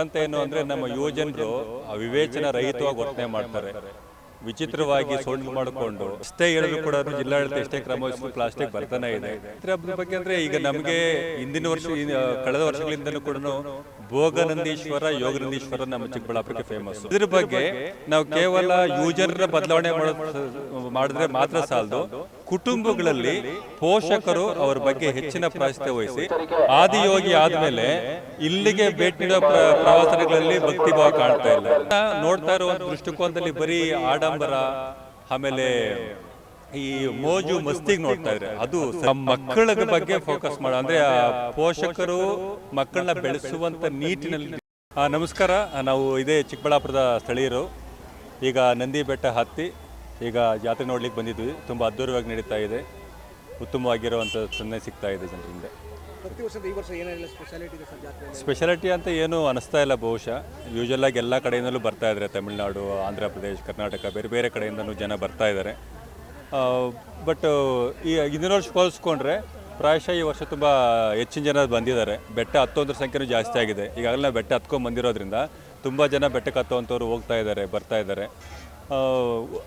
ಅಂತ ಏನು ಅಂದ್ರೆ ನಮ್ಮ ಯುವಜನರು ವಿವೇಚನ ರಹಿತವಾಗಿ ವರ್ತನೆ ಮಾಡ್ತಾರೆ. ವಿಚಿತ್ರವಾಗಿ ಸೋಂಕು ಮಾಡಿಕೊಂಡು ಎಷ್ಟೇ ಹೇಳಿದ್ರು ಕೂಡ ಜಿಲ್ಲಾಡಳಿತ ಎಷ್ಟೇ ಕ್ರಮ ವಹಿಸಿದ್ರು ಪ್ಲಾಸ್ಟಿಕ್ ಬರ್ತಾನೆ ಇದೆ. ಇದ್ರ ಬಗ್ಗೆ ಅಂದ್ರೆ ಈಗ ನಮಗೆ ಹಿಂದಿನ ವರ್ಷ ಕಳೆದ ವರ್ಷಗಳಿಂದಲೂ ಕೂಡ ಭೋಗನಂದೀಶ್ವರ ಯೋಗನಂದೀಶ್ವರ ನಮ್ಮ ಚಿಕ್ಕಬಳ್ಳಾಪುರಕ್ಕೆ ಫೇಮಸ್. ಇದ್ರ ಬಗ್ಗೆ ನಾವು ಕೇವಲ ಯುವಜನರ ಬದಲಾವಣೆ ಮಾಡಿದ್ರೆ ಮಾತ್ರ ಸಾಲದು, ಕುಟುಂಬಗಳಲ್ಲಿ ಪೋಷಕರು ಅವರ ಬಗ್ಗೆ ಹೆಚ್ಚಿನ ಪ್ರಾಶಸ್ತ್ಯ ವಹಿಸಿ ಆದಿಯೋಗಿ ಆದ್ಮೇಲೆ ಇಲ್ಲಿಗೆ ಭೇಟಿ ನೀಡುವ ಪ್ರವಾಸಗಳಲ್ಲಿ ಭಕ್ತಿ ಭಾವ ಕಾಣ್ತಾ ಇಲ್ಲ. ನೋಡ್ತಾ ಇರೋ ದೃಷ್ಟಿಕೋನದಲ್ಲಿ ಬರೀ ಆಡಂಬರ ಆಮೇಲೆ ಈ ಮೋಜು ಮಸ್ತಿಗೆ ನೋಡ್ತಾ ಇದ್ರೆ ಅದು ಮಕ್ಕಳ ಬಗ್ಗೆ ಫೋಕಸ್ ಮಾಡ ಅಂದ್ರೆ ಪೋಷಕರು ಮಕ್ಕಳನ್ನ ಬೆಳೆಸುವಂತ ನಿಟ್ಟಿನಲ್ಲಿ. ನಮಸ್ಕಾರ, ನಾವು ಇದೇ ಚಿಕ್ಕಬಳ್ಳಾಪುರದ ಸ್ಥಳೀಯರು. ಈಗ ನಂದಿ ಬೆಟ್ಟ ಹತ್ತಿ ಈಗ ಜಾತ್ರೆ ನೋಡ್ಲಿಕ್ಕೆ ಬಂದಿದ್ವಿ. ತುಂಬ ಅದ್ಧೂರವಾಗಿ ನಡೀತಾ ಇದೆ, ಉತ್ತಮವಾಗಿರುವಂಥ ಸೊನ್ನೆ ಸಿಗ್ತಾ ಇದೆ ಜನರಿಂದ. ಸ್ಪೆಷಾಲಿಟಿ ಅಂತ ಏನು ಅನಿಸ್ತಾ ಇಲ್ಲ ಬಹುಶಃ. ಯೂಶಲ್ ಆಗಿ ಎಲ್ಲ ಕಡೆಯಿಂದಲೂ ಬರ್ತಾ ಇದ್ದಾರೆ, ತಮಿಳುನಾಡು, ಆಂಧ್ರ ಪ್ರದೇಶ್, ಕರ್ನಾಟಕ, ಬೇರೆ ಬೇರೆ ಕಡೆಯಿಂದಲೂ ಜನ ಬರ್ತಾ ಇದ್ದಾರೆ. ಬಟ್ ಈ ಹಿಂದಿನ ವರ್ಷ ಹೋಲಿಸ್ಕೊಂಡ್ರೆ ಪ್ರಾಯಶಃ ಈ ವರ್ಷ ತುಂಬ ಹೆಚ್ಚಿನ ಜನ ಬಂದಿದ್ದಾರೆ. ಬೆಟ್ಟ ಹತ್ತೋದ್ರ ಸಂಖ್ಯೆನೂ ಜಾಸ್ತಿ ಆಗಿದೆ. ಈಗಾಗಲೇ ನಾವು ಬೆಟ್ಟ ಹತ್ಕೊಂಡು ಬಂದಿರೋದ್ರಿಂದ ತುಂಬ ಜನ ಬೆಟ್ಟಕ್ಕೆ ಹತ್ತುವಂಥವ್ರು ಹೋಗ್ತಾ ಇದ್ದಾರೆ, ಬರ್ತಾ ಇದ್ದಾರೆ.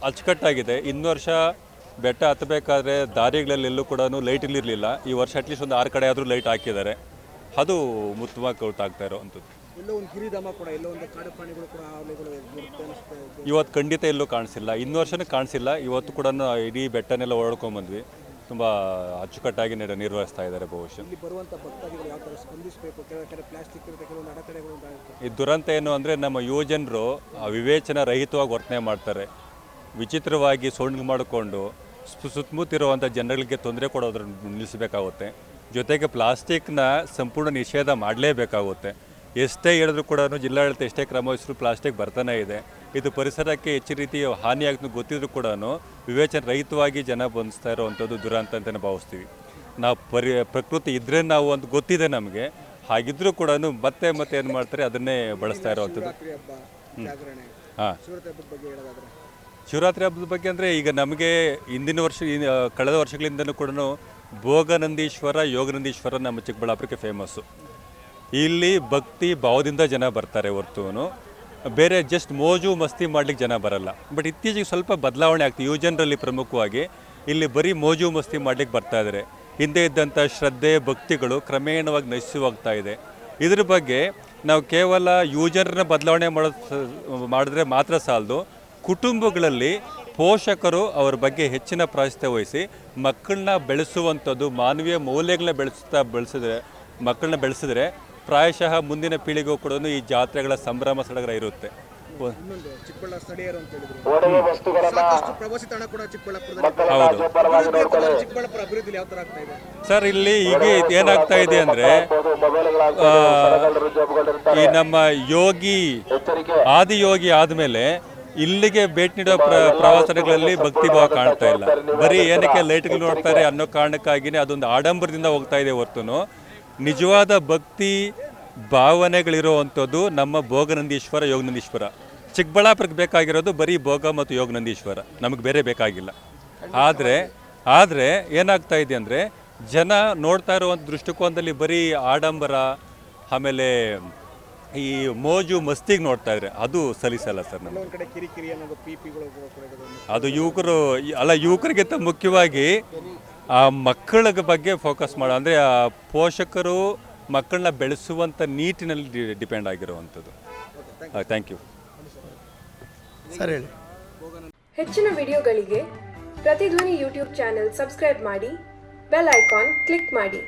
ಅಚ್ಚುಕಟ್ಟಾಗಿದೆ. ಇನ್ನು ವರ್ಷ ಬೆಟ್ಟ ಹತ್ತಬೇಕಾದ್ರೆ ದಾರಿಗಳಲ್ಲೆಲ್ಲೂ ಕೂಡ ಲೈಟ್ಗಳಿರಲಿಲ್ಲ. ಈ ವರ್ಷ ಅಟ್ಲೀಸ್ಟ್ ಒಂದು 6 ಕಡೆ ಆದರೂ ಲೈಟ್ ಹಾಕಿದ್ದಾರೆ. ಅದು ಉತ್ತಮವಾಗಿ ಗೊತ್ತಾಗ್ತಾ ಇರೋವಂಥದ್ದು. ಇವತ್ತು ಖಂಡಿತ ಎಲ್ಲೂ ಕಾಣಿಸಿಲ್ಲ, ಇನ್ನು ವರ್ಷನೂ ಕಾಣಿಸಿಲ್ಲ. ಇವತ್ತು ಕೂಡ ಇಡೀ ಬೆಟ್ಟನೆಲ್ಲ ಓಡಾಡ್ಕೊಂಡ್ಬಂದ್ವಿ. ತುಂಬ ಅಚ್ಚುಕಟ್ಟಾಗಿ ನಿರ್ವಹಿಸ್ತಾ ಇದ್ದಾರೆ. ಬಹುಶಃ ಈ ದುರಂತ ಏನು ಅಂದರೆ ನಮ್ಮ ಯುವಜನರು ವಿವೇಚನ ರಹಿತವಾಗಿ ವರ್ತನೆ ಮಾಡ್ತಾರೆ. ವಿಚಿತ್ರವಾಗಿ ಸೋಂಕು ಮಾಡಿಕೊಂಡು ಸುತ್ತಮುತ್ತಿರುವಂಥ ಜನಗಳಿಗೆ ತೊಂದರೆ ಕೊಡೋದ್ರನ್ನ ನಿಲ್ಲಿಸಬೇಕಾಗುತ್ತೆ. ಜೊತೆಗೆ ಪ್ಲಾಸ್ಟಿಕ್ನ ಸಂಪೂರ್ಣ ನಿಷೇಧ ಮಾಡಲೇಬೇಕಾಗುತ್ತೆ. ಎಷ್ಟೇ ಹೇಳಿದ್ರು ಕೂಡ ಜಿಲ್ಲಾಡಳಿತ ಎಷ್ಟೇ ಕ್ರಮ ವಹಿಸಿದ್ರು ಪ್ಲಾಸ್ಟಿಕ್ ಬರ್ತಾನೆ ಇದೆ. ಇದು ಪರಿಸರಕ್ಕೆ ಹೆಚ್ಚಿನ ರೀತಿ ಹಾನಿಯಾಗಿ ಗೊತ್ತಿದ್ರು ಕೂಡ ವಿವೇಚನ ರಹಿತವಾಗಿ ಜನ ಬಂಧಿಸ್ತಾ ಇರೋವಂಥದ್ದು ದುರಂತ ಅಂತಲೇ ಭಾವಿಸ್ತೀವಿ. ನಾವು ಪ್ರಕೃತಿ ಇದ್ರೆ ನಾವು ಒಂದು ಗೊತ್ತಿದೆ ನಮಗೆ, ಹಾಗಿದ್ರೂ ಕೂಡ ಮತ್ತೆ ಮತ್ತೆ ಏನು ಮಾಡ್ತಾರೆ ಅದನ್ನೇ ಬಳಸ್ತಾ ಇರೋವಂಥದ್ದು. ಹಾಂ, ಶಿವರಾತ್ರಿ ಹಬ್ಬದ ಬಗ್ಗೆ ಅಂದರೆ ಈಗ ನಮಗೆ ಹಿಂದಿನ ವರ್ಷ ಕಳೆದ ವರ್ಷಗಳಿಂದಲೂ ಕೂಡ ಭೋಗನಂದೀಶ್ವರ ಯೋಗನಂದೀಶ್ವರ ನಮ್ಮ ಚಿಕ್ಕಬಳ್ಳಾಪುರಕ್ಕೆ ಫೇಮಸ್ಸು. ಇಲ್ಲಿ ಭಕ್ತಿ ಭಾವದಿಂದ ಜನ ಬರ್ತಾರೆ ಹೊರತು ಬೇರೆ ಜಸ್ಟ್ ಮೋಜು ಮಸ್ತಿ ಮಾಡ್ಲಿಕ್ಕೆ ಜನ ಬರಲ್ಲ. ಬಟ್ ಇತ್ತೀಚೆಗೆ ಸ್ವಲ್ಪ ಬದಲಾವಣೆ ಆಗ್ತದೆ ಯುವಜನರಲ್ಲಿ. ಪ್ರಮುಖವಾಗಿ ಇಲ್ಲಿ ಬರೀ ಮೋಜು ಮಸ್ತಿ ಮಾಡ್ಲಿಕ್ಕೆ ಬರ್ತಾ ಇದ್ದಾರೆ. ಹಿಂದೆ ಇದ್ದಂಥ ಶ್ರದ್ಧೆ ಭಕ್ತಿಗಳು ಕ್ರಮೇಣವಾಗಿ ನಶಿಸುವಾಗ್ತಾ ಇದೆ. ಇದ್ರ ಬಗ್ಗೆ ನಾವು ಕೇವಲ ಯುವಜನರನ್ನ ಬದಲಾವಣೆ ಮಾಡಿದ್ರೆ ಮಾತ್ರ ಸಾಲದು, ಕುಟುಂಬಗಳಲ್ಲಿ ಪೋಷಕರು ಅವರ ಬಗ್ಗೆ ಹೆಚ್ಚಿನ ಪ್ರಾಶಸ್ತ್ಯ ವಹಿಸಿ ಮಕ್ಕಳನ್ನ ಬೆಳೆಸುವಂಥದ್ದು, ಮಾನವೀಯ ಮೌಲ್ಯಗಳನ್ನ ಮಕ್ಕಳನ್ನ ಬೆಳೆಸಿದ್ರೆ ಪ್ರಾಯಶಃ ಮುಂದಿನ ಪೀಳಿಗೆಗೂ ಕೂಡ ಈ ಜಾತ್ರೆಗಳ ಸಂಭ್ರಮ ಸಡಗರ ಇರುತ್ತೆ. ಸರ್, ಇಲ್ಲಿ ಈಗ ಏನಾಗ್ತಾ ಇದೆ ಅಂದ್ರೆ ಈ ನಮ್ಮ ಆದಿಯೋಗಿ ಆದ್ಮೇಲೆ ಇಲ್ಲಿಗೆ ಭೇಟಿ ನೀಡುವ ಪ್ರವಾಸಗಳಲ್ಲಿ ಭಕ್ತಿ ಭಾವ ಕಾಣ್ತಾ ಇಲ್ಲ. ಬರೀ ಏನಕ್ಕೆ ಲೈಟ್ಗಳು ನೋಡ್ತಾರೆ ಅನ್ನೋ ಕಾರಣಕ್ಕಾಗಿನೇ ಅದೊಂದು ಆಡಂಬರದಿಂದ ಹೋಗ್ತಾ ಇದೆ ಹೊರತು ನಿಜವಾದ ಭಕ್ತಿ ಭಾವನೆಗಳಿರುವಂಥದ್ದು ನಮ್ಮ ಭೋಗನಂದೀಶ್ವರ ಯೋಗನಂದೀಶ್ವರ. ಚಿಕ್ಕಬಳ್ಳಾಪುರಕ್ಕೆ ಬೇಕಾಗಿರೋದು ಬರೀ ಭೋಗ ಮತ್ತು ಯೋಗನಂದೀಶ್ವರ, ನಮಗೆ ಬೇರೆ ಬೇಕಾಗಿಲ್ಲ. ಆದರೆ ಏನಾಗ್ತಾ ಇದೆ ಅಂದರೆ ಜನ ನೋಡ್ತಾ ಇರುವಂಥ ದೃಷ್ಟಿಕೋನದಲ್ಲಿ ಬರೀ ಆಡಂಬರ ಆಮೇಲೆ ಈ ಮೋಜು ಮಸ್ತಿಗೆ ನೋಡ್ತಾ ಇದ್ರೆ ಅದು ಸಲಿಸಲ್ಲ ಸರ್. ನಮಗೆ ಅದು ಯುವಕರಿಗಿಂತ ಮುಖ್ಯವಾಗಿ ಆ ಮಕ್ಕಳ ಬಗ್ಗೆ ಫೋಕಸ್ ಮಾಡೋ ಅಂದರೆ ಆ ಪೋಷಕರು ಮಕ್ಕಳನ್ನ ಬೆಳೆಸುವಂಥ ನಿಟ್ಟಿನಲ್ಲಿ ಡಿಪೆಂಡ್ ಆಗಿರುವಂಥದ್ದು. Thank you sir. ಹೇಳಿ. ಹೆಚ್ಚಿನ ವಿಡಿಯೋಗಳಿಗೆ ಪ್ರತಿಧ್ವನಿ ಯೂಟ್ಯೂಬ್ ಚಾನೆಲ್ ಸಬ್ಸ್ಕ್ರೈಬ್ ಮಾಡಿ, ಬೆಲ್ ಐಕಾನ್ ಕ್ಲಿಕ್ ಮಾಡಿ.